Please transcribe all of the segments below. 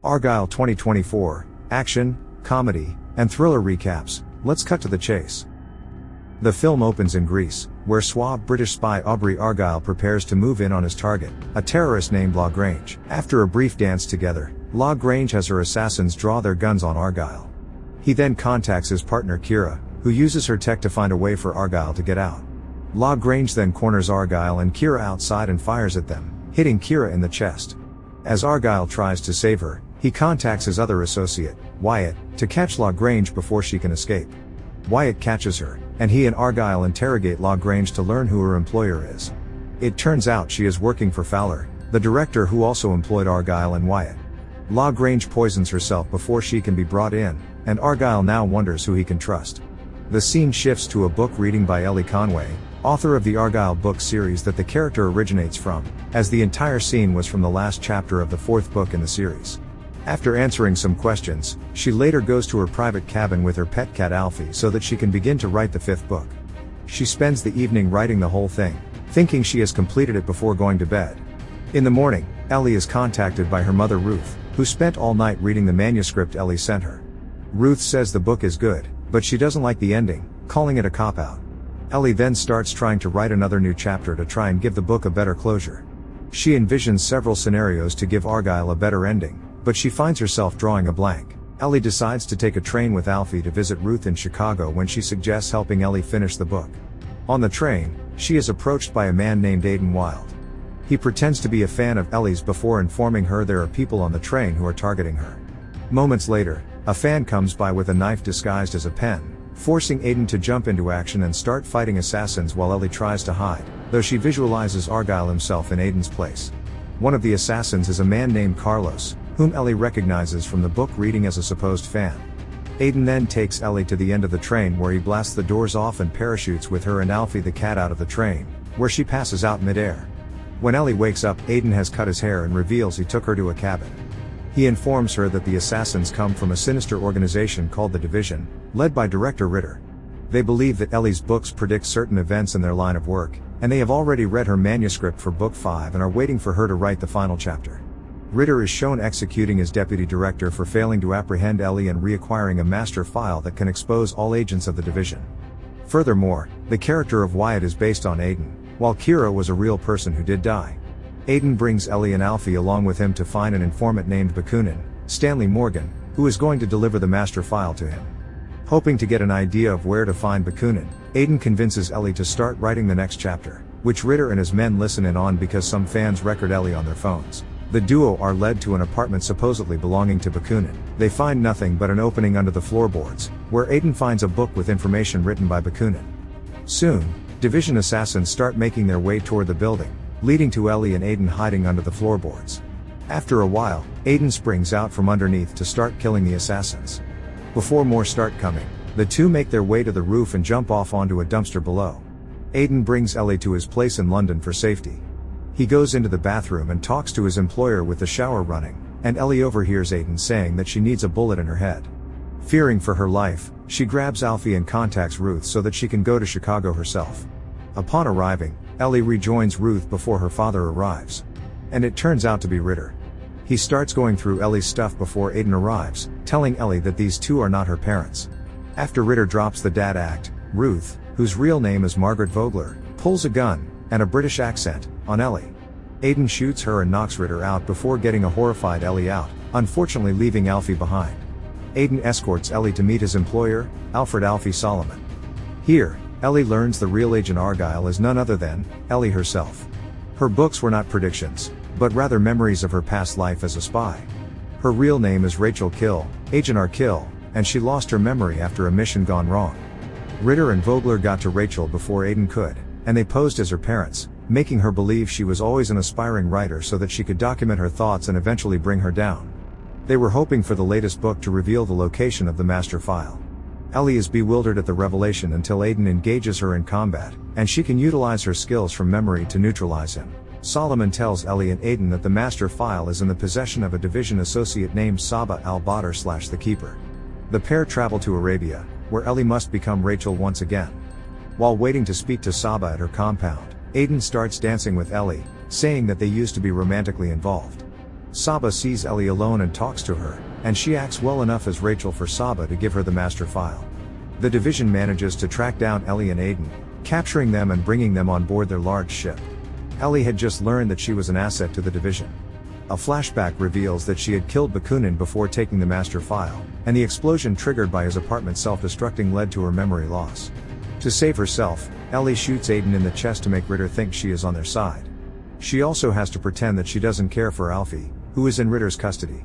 ARGYLLE 2024, action, comedy, and thriller recaps. Let's cut to the chase. The film opens in Greece, where suave British spy Aubrey Argylle prepares to move in on his target, a terrorist named Lagrange. After a brief dance together, Lagrange has her assassins draw their guns on Argylle. He then contacts his partner Kira, who uses her tech to find a way for Argylle to get out. Lagrange then corners Argylle and Kira outside and fires at them, hitting Kira in the chest. As Argylle tries to save her, he contacts his other associate, Wyatt, to catch Lagrange before she can escape. Wyatt catches her, and he and Argylle interrogate Lagrange to learn who her employer is. It turns out she is working for Fowler, the director who also employed Argylle and Wyatt. Lagrange poisons herself before she can be brought in, and Argylle now wonders who he can trust. The scene shifts to a book reading by Elly Conway, author of the ARGYLLE book series that the character originates from, as the entire scene was from the last chapter of the 4th book in the series. After answering some questions, she later goes to her private cabin with her pet cat Alfie so that she can begin to write the 5th book. She spends the evening writing the whole thing, thinking she has completed it before going to bed. In the morning, Elly is contacted by her mother Ruth, who spent all night reading the manuscript Elly sent her. Ruth says the book is good, but she doesn't like the ending, calling it a cop-out. Elly then starts trying to write another new chapter to try and give the book a better closure. She envisions several scenarios to give Argylle a better ending, but she finds herself drawing a blank. Elly decides to take a train with Alfie to visit Ruth in Chicago when she suggests helping Elly finish the book. On the train, she is approached by a man named Aiden Wild. He pretends to be a fan of Elly's before informing her there are people on the train who are targeting her. Moments later, a fan comes by with a knife disguised as a pen, forcing Aiden to jump into action and start fighting assassins while Elly tries to hide, though she visualizes Argylle himself in Aiden's place. One of the assassins is a man named Carlos, whom Elly recognizes from the book reading as a supposed fan. Aiden then takes Elly to the end of the train where he blasts the doors off and parachutes with her and Alfie the cat out of the train, where she passes out midair. When Elly wakes up, Aiden has cut his hair and reveals he took her to a cabin. He informs her that the assassins come from a sinister organization called the Division, led by Director Ritter. They believe that Elly's books predict certain events in their line of work, and they have already read her manuscript for Book 5 and are waiting for her to write the final chapter. Ritter is shown executing as deputy director for failing to apprehend Elly and reacquiring a master file that can expose all agents of the Division. Furthermore, the character of Wyatt is based on Aiden, while Kira was a real person who did die. Aiden brings Elly and Alfie along with him to find an informant named Bakunin, Stanley Morgan, who is going to deliver the master file to him. Hoping to get an idea of where to find Bakunin, Aiden convinces Elly to start writing the next chapter, which Ritter and his men listen in on because some fans record Elly on their phones. The duo are led to an apartment supposedly belonging to Bakunin. They find nothing but an opening under the floorboards, where Aiden finds a book with information written by Bakunin. Soon, Division assassins start making their way toward the building, leading to Elly and Aiden hiding under the floorboards. After a while, Aiden springs out from underneath to start killing the assassins. Before more start coming, the two make their way to the roof and jump off onto a dumpster below. Aiden brings Elly to his place in London for safety. He goes into the bathroom and talks to his employer with the shower running, and Elly overhears Aiden saying that she needs a bullet in her head. Fearing for her life, she grabs Alfie and contacts Ruth so that she can go to Chicago herself. Upon arriving, Elly rejoins Ruth before her father arrives. And it turns out to be Ritter. He starts going through Elly's stuff before Aiden arrives, telling Elly that these two are not her parents. After Ritter drops the dad act, Ruth, whose real name is Margaret Vogler, pulls a gun, and a British accent, on Elly. Aiden shoots her and knocks Ritter out before getting a horrified Elly out, unfortunately leaving Alfie behind. Aiden escorts Elly to meet his employer, Alfred Alfie Solomon. Here, Elly learns the real Agent Argylle is none other than Elly herself. Her books were not predictions, but rather memories of her past life as a spy. Her real name is Rachel Kill, Agent ARGYLLE, and she lost her memory after a mission gone wrong. Ritter and Vogler got to Rachel before Aiden could, and they posed as her parents, making her believe she was always an aspiring writer so that she could document her thoughts and eventually bring her down. They were hoping for the latest book to reveal the location of the master file. Elly is bewildered at the revelation until Aiden engages her in combat, and she can utilize her skills from memory to neutralize him. Solomon tells Elly and Aiden that the master file is in the possession of a Division associate named Saba al-Badr / the Keeper. The pair travel to Arabia, where Elly must become Rachel once again. While waiting to speak to Saba at her compound, Aiden starts dancing with Elly, saying that they used to be romantically involved. Saba sees Elly alone and talks to her, and she acts well enough as Rachel for Saba to give her the master file. The division manages to track down Elly and Aiden, capturing them and bringing them on board their large ship. Elly had just learned that she was an asset to the division. A flashback reveals that she had killed Bakunin before taking the master file, and the explosion triggered by his apartment self-destructing led to her memory loss. To save herself, Elly shoots Aiden in the chest to make Ritter think she is on their side. She also has to pretend that she doesn't care for Alfie, who is in Ritter's custody.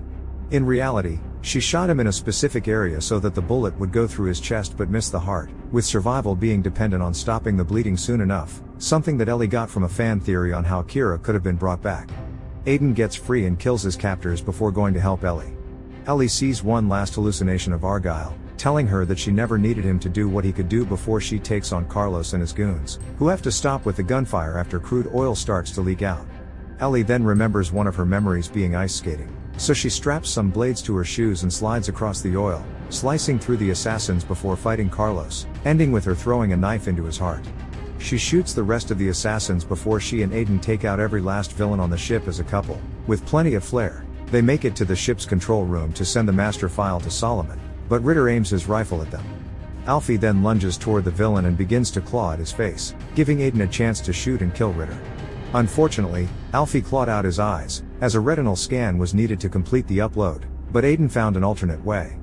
In reality, she shot him in a specific area so that the bullet would go through his chest but miss the heart, with survival being dependent on stopping the bleeding soon enough, something that Elly got from a fan theory on how Kira could have been brought back. Aiden gets free and kills his captors before going to help Elly. Elly sees one last hallucination of Argyle, telling her that she never needed him to do what he could do before she takes on Carlos and his goons, who have to stop with the gunfire after crude oil starts to leak out. Elly then remembers one of her memories being ice skating, so she straps some blades to her shoes and slides across the oil, slicing through the assassins before fighting Carlos, ending with her throwing a knife into his heart. She shoots the rest of the assassins before she and Aiden take out every last villain on the ship as a couple, with plenty of flair. They make it to the ship's control room to send the master file to Solomon, but Ritter aims his rifle at them. Alfie then lunges toward the villain and begins to claw at his face, giving Aiden a chance to shoot and kill Ritter. Unfortunately, Alfie clawed out his eyes, as a retinal scan was needed to complete the upload, but Aiden found an alternate way.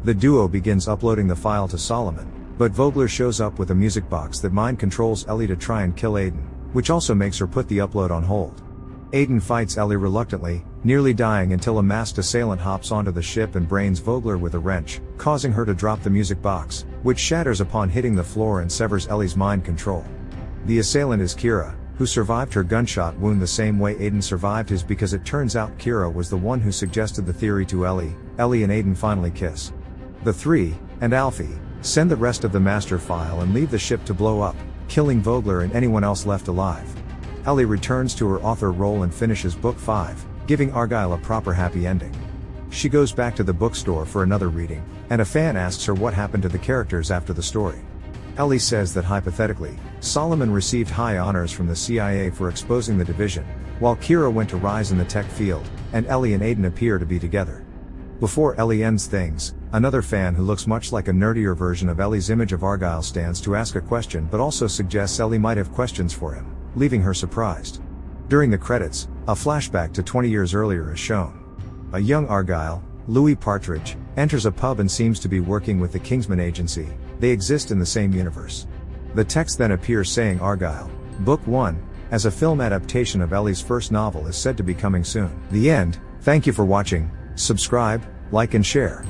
The duo begins uploading the file to Solomon, but Vogler shows up with a music box that mind controls Elly to try and kill Aiden, which also makes her put the upload on hold. Aiden fights Elly reluctantly, nearly dying until a masked assailant hops onto the ship and brains Vogler with a wrench, causing her to drop the music box, which shatters upon hitting the floor and severs Elly's mind control. The assailant is Kira, who survived her gunshot wound the same way Aiden survived his, because it turns out Kira was the one who suggested the theory to Elly. Elly and Aiden finally kiss. The three, and Alfie, send the rest of the master file and leave the ship to blow up, killing Vogler and anyone else left alive. Elly returns to her author role and finishes book 5, giving Argyle a proper happy ending. She goes back to the bookstore for another reading, and a fan asks her what happened to the characters after the story. Elly says that hypothetically, Solomon received high honors from the CIA for exposing the division, while Kira went to rise in the tech field, and Elly and Aiden appear to be together. Before Elly ends things, another fan who looks much like a nerdier version of Elly's image of Argyle stands to ask a question but also suggests Elly might have questions for him, leaving her surprised. During the credits, a flashback to 20 years earlier is shown. A young Argyle, Louis Partridge, enters a pub and seems to be working with the Kingsman Agency. They exist in the same universe. The text then appears saying Argyle, Book 1, as a film adaptation of Elly's first novel is said to be coming soon. The end. Thank you for watching. Subscribe, like and share.